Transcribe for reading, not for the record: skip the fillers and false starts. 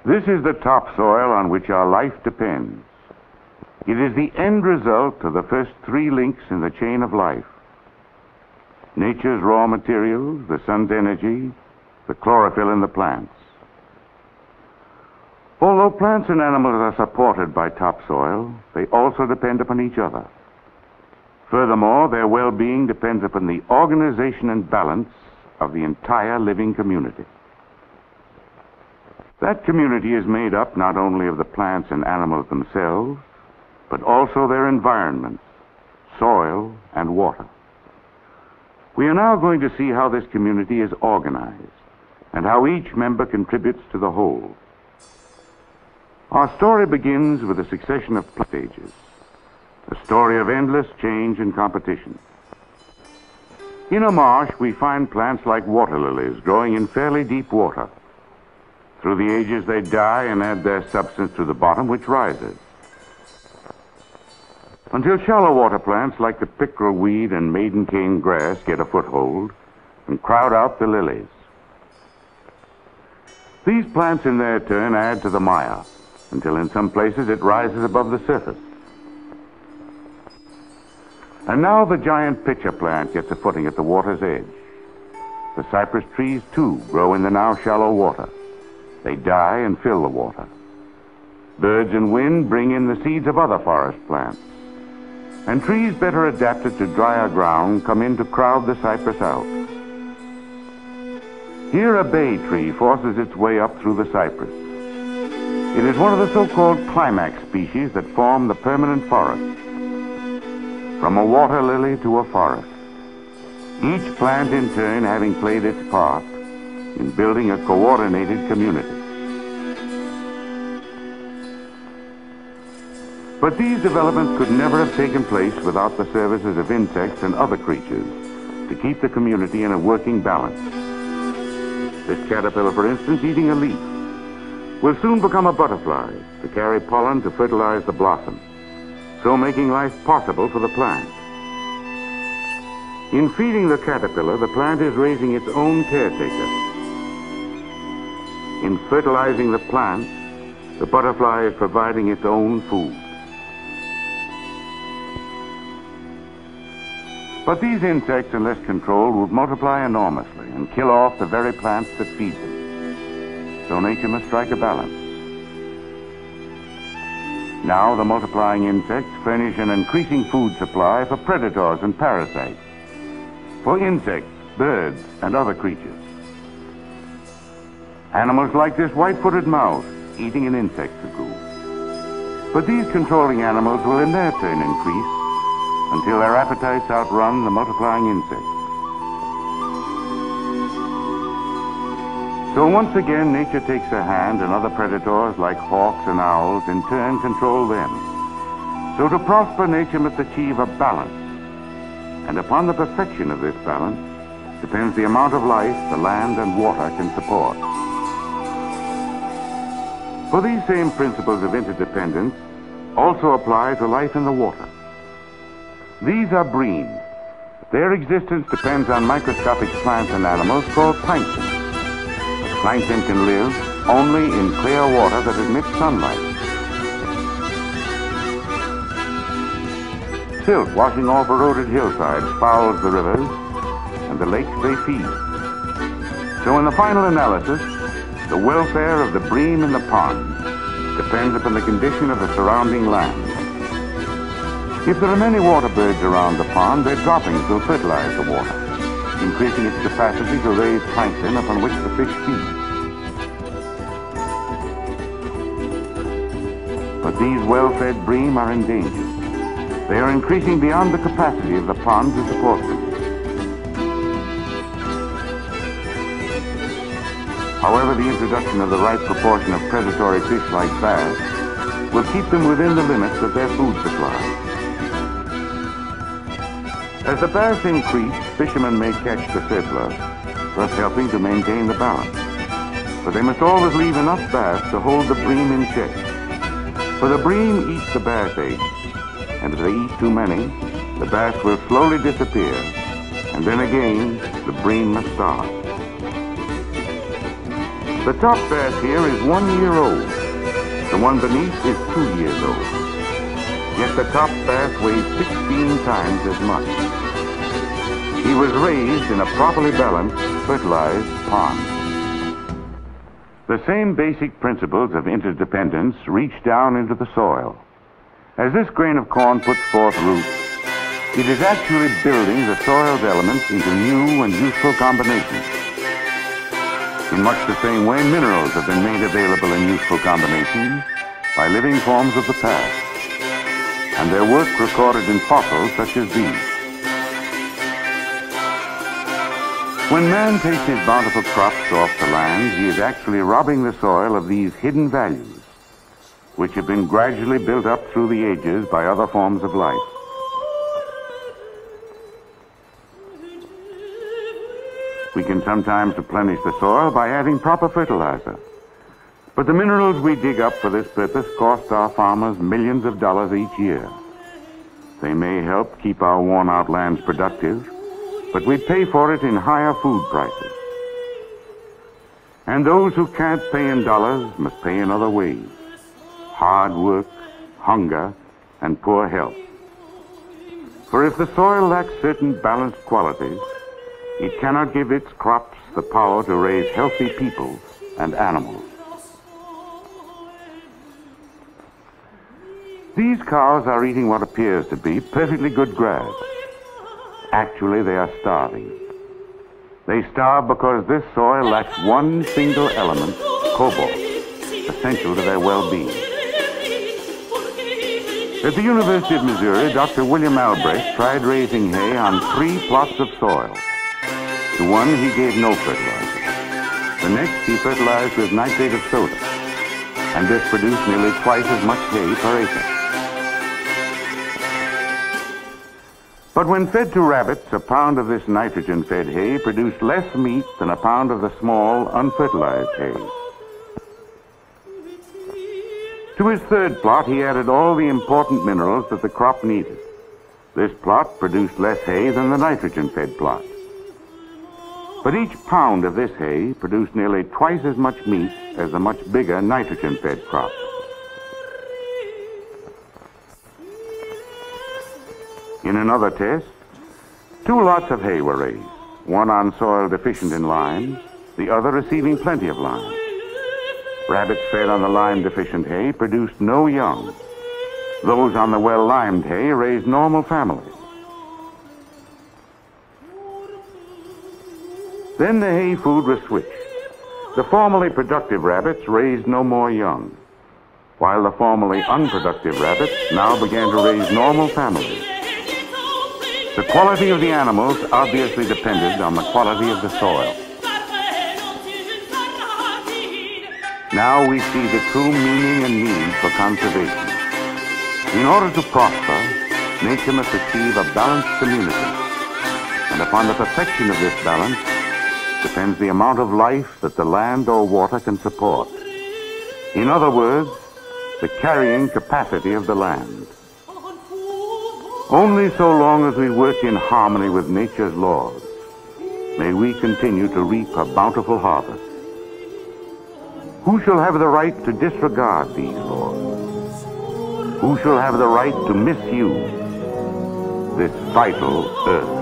This is the topsoil on which our life depends. It is the end result of the first three links in the chain of life. Nature's raw materials, the sun's energy, the chlorophyll in the plants. Although plants and animals are supported by topsoil, they also depend upon each other. Furthermore, their well-being depends upon the organization and balance of the entire living community. That community is made up not only of the plants and animals themselves, but also their environments, soil and water. We are now going to see how this community is organized and how each member contributes to the whole. Our story begins with a succession of stages, a story of endless change and competition. In a marsh, we find plants like water lilies growing in fairly deep water. Through the ages, they die and add their substance to the bottom, which rises, until shallow water plants like the pickerel weed and maiden cane grass get a foothold and crowd out the lilies. These plants in their turn add to the mire, until in some places it rises above the surface. And now the giant pitcher plant gets a footing at the water's edge. The cypress trees, too, grow in the now shallow water. They die and fill the water. Birds and wind bring in the seeds of other forest plants. And trees better adapted to drier ground come in to crowd the cypress out. Here a bay tree forces its way up through the cypress. It is one of the so-called climax species that form the permanent forest. From a water lily to a forest, each plant in turn having played its part in building a coordinated community. But these developments could never have taken place without the services of insects and other creatures to keep the community in a working balance. This caterpillar, for instance, eating a leaf, will soon become a butterfly to carry pollen to fertilize the blossom, so making life possible for the plant. In feeding the caterpillar, the plant is raising its own caretaker. In fertilizing the plant, the butterfly is providing its own food. But these insects, unless controlled, would multiply enormously and kill off the very plants that feed them. So nature must strike a balance. Now the multiplying insects furnish an increasing food supply for predators and parasites, for insects, birds, and other creatures. Animals like this white-footed mouse eating an insect cocoon. But these controlling animals will in their turn increase until their appetites outrun the multiplying insects. So once again, nature takes a hand, and other predators like hawks and owls in turn control them. So to prosper, nature must achieve a balance. And upon the perfection of this balance depends the amount of life the land and water can support. For these same principles of interdependence also apply to life in the water. These are bream. Their existence depends on microscopic plants and animals called plankton. But plankton can live only in clear water that admits sunlight. Silt washing off eroded hillsides fouls the rivers and the lakes they feed. So in the final analysis, the welfare of the bream in the pond depends upon the condition of the surrounding land. If there are many water birds around the pond, their droppings will fertilize the water, increasing its capacity to raise plankton upon which the fish feed. But these well-fed bream are in danger. They are increasing beyond the capacity of the pond to support them. However, the introduction of the right proportion of predatory fish like bass will keep them within the limits of their food supply. As the bass increase, fishermen may catch the surplus, thus helping to maintain the balance. But they must always leave enough bass to hold the bream in check. For the bream eats the bass eggs, and if they eat too many, the bass will slowly disappear, and then again, the bream must starve. The top bass here is 1 year old. The one beneath is 2 years old. Yet the top bass weighs 16 times as much. He was raised in a properly balanced, fertilized pond. The same basic principles of interdependence reach down into the soil. As this grain of corn puts forth roots, it is actually building the soil's elements into new and useful combinations. In much the same way, minerals have been made available in useful combinations by living forms of the past, and their work recorded in fossils such as these. When man takes his bountiful crops off the land, he is actually robbing the soil of these hidden values, which have been gradually built up through the ages by other forms of life. We can sometimes replenish the soil by adding proper fertilizer. But the minerals we dig up for this purpose cost our farmers millions of dollars each year. They may help keep our worn-out lands productive, but we pay for it in higher food prices. And those who can't pay in dollars must pay in other ways: hard work, hunger, and poor health. For if the soil lacks certain balanced qualities, it cannot give its crops the power to raise healthy people and animals. These cows are eating what appears to be perfectly good grass. Actually, they are starving. They starve because this soil lacks one single element, cobalt, essential to their well-being. At the University of Missouri, Dr. William Albrecht tried raising hay on 3 plots of soil. To one, he gave no fertilizer. The next, he fertilized with nitrate of soda, and this produced nearly twice as much hay per acre. But when fed to rabbits, a pound of this nitrogen-fed hay produced less meat than a pound of the small, unfertilized hay. To his third plot, he added all the important minerals that the crop needed. This plot produced less hay than the nitrogen-fed plot. But each pound of this hay produced nearly twice as much meat as the much bigger nitrogen-fed crop. In another test, 2 lots of hay were raised, one on soil deficient in lime, the other receiving plenty of lime. Rabbits fed on the lime-deficient hay produced no young. Those on the well-limed hay raised normal families. Then the hay food was switched. The formerly productive rabbits raised no more young, while the formerly unproductive rabbits now began to raise normal families. The quality of the animals obviously depended on the quality of the soil. Now we see the true meaning and need for conservation. In order to prosper, nature must achieve a balanced community. And upon the perfection of this balance depends the amount of life that the land or water can support. In other words, the carrying capacity of the land. Only so long as we work in harmony with nature's laws may we continue to reap a bountiful harvest. Who shall have the right to disregard these laws? Who shall have the right to misuse this vital earth?